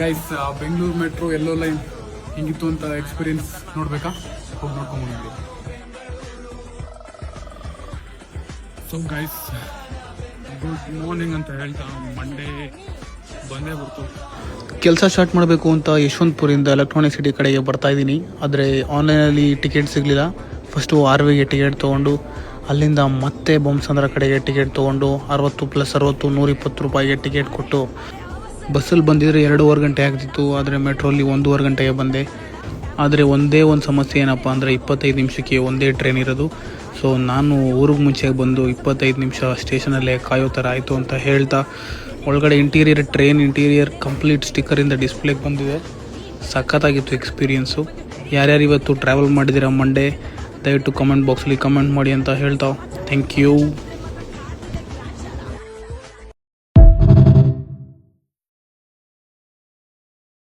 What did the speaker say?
Guys Bengaluru metro ಎಲ್ಲೋ line ಹೆಂಗಿತ್ತು ಅಂತ experience ನೋಡ್ಬೇಕಾ? ಹೋಗಿ ನೋಡ್ಕೊಂಡ್ಬಂದ್ವಿ. ಸೊ ಗೈಸ್ ಗುಡ್ ಮಾರ್ನಿಂಗ್ ಅಂತ ಹೇಳ್ತಾ ಮಂಡೇ ಬಂದೇ ಬರ್ತು. ಕೆಲಸ ಸ್ಟಾರ್ಟ್ ಮಾಡಬೇಕು ಅಂತ ಯಶವಂತಪುರಿಂದ ಎಲೆಕ್ಟ್ರಾನಿಕ್ ಸಿಟಿ ಕಡೆಗೆ ಬರ್ತಾ ಇದ್ದೀನಿ. ಆದರೆ ಆನ್ಲೈನಲ್ಲಿ ಟಿಕೆಟ್ ಸಿಗಲಿಲ್ಲ. ಫಸ್ಟು RVಗೆ ಟಿಕೆಟ್ ತೊಗೊಂಡು ಅಲ್ಲಿಂದ ಮತ್ತೆ ಬೊಮ್ಮಸಂದ್ರ ಕಡೆಗೆ ಟಿಕೆಟ್ ತೊಗೊಂಡು 60 + 60 120 ರೂಪಾಯಿಗೆ ಟಿಕೆಟ್ ಕೊಟ್ಟು ಬಸ್ಸಲ್ಲಿ ಬಂದಿದ್ರೆ 2.5 ಗಂಟೆ ಆಗ್ತಿತ್ತು. ಆದರೆ ಮೆಟ್ರೋಲ್ಲಿ 1.5 ಗಂಟೆಗೆ ಬಂದೆ. ಆದರೆ ಒಂದೇ ಒಂದು ಸಮಸ್ಯೆ ಏನಪ್ಪ ಅಂದರೆ 25 ನಿಮಿಷಕ್ಕೆ ಒಂದೇ ಟ್ರೈನ್ ಇರೋದು. ಸೊ ನಾನು ಊರಿಗೆ ಮುಂಚೆ ಬಂದು 25 ನಿಮಿಷ ಸ್ಟೇಷನಲ್ಲೇ ಕಾಯೋ ಥರ ಆಯಿತು ಅಂತ ಹೇಳ್ತಾ ಒಳಗಡೆ ಟ್ರೈನ್ ಇಂಟೀರಿಯರ್ ಕಂಪ್ಲೀಟ್ ಸ್ಟಿಕ್ಕರಿಂದ ಡಿಸ್ಪ್ಲೇಗೆ ಬಂದಿದೆ. ಸಖತ್ತಾಗಿತ್ತು ಎಕ್ಸ್ಪೀರಿಯೆನ್ಸು. ಯಾರ್ಯಾರು ಇವತ್ತು ಟ್ರಾವೆಲ್ ಮಾಡಿದ್ದೀರಾ ಮಂಡೇ ದಯವಿಟ್ಟು ಕಮೆಂಟ್ ಬಾಕ್ಸಲ್ಲಿ ಕಮೆಂಟ್ ಮಾಡಿ ಅಂತ ಹೇಳ್ತಾ ಥ್ಯಾಂಕ್ ಯು.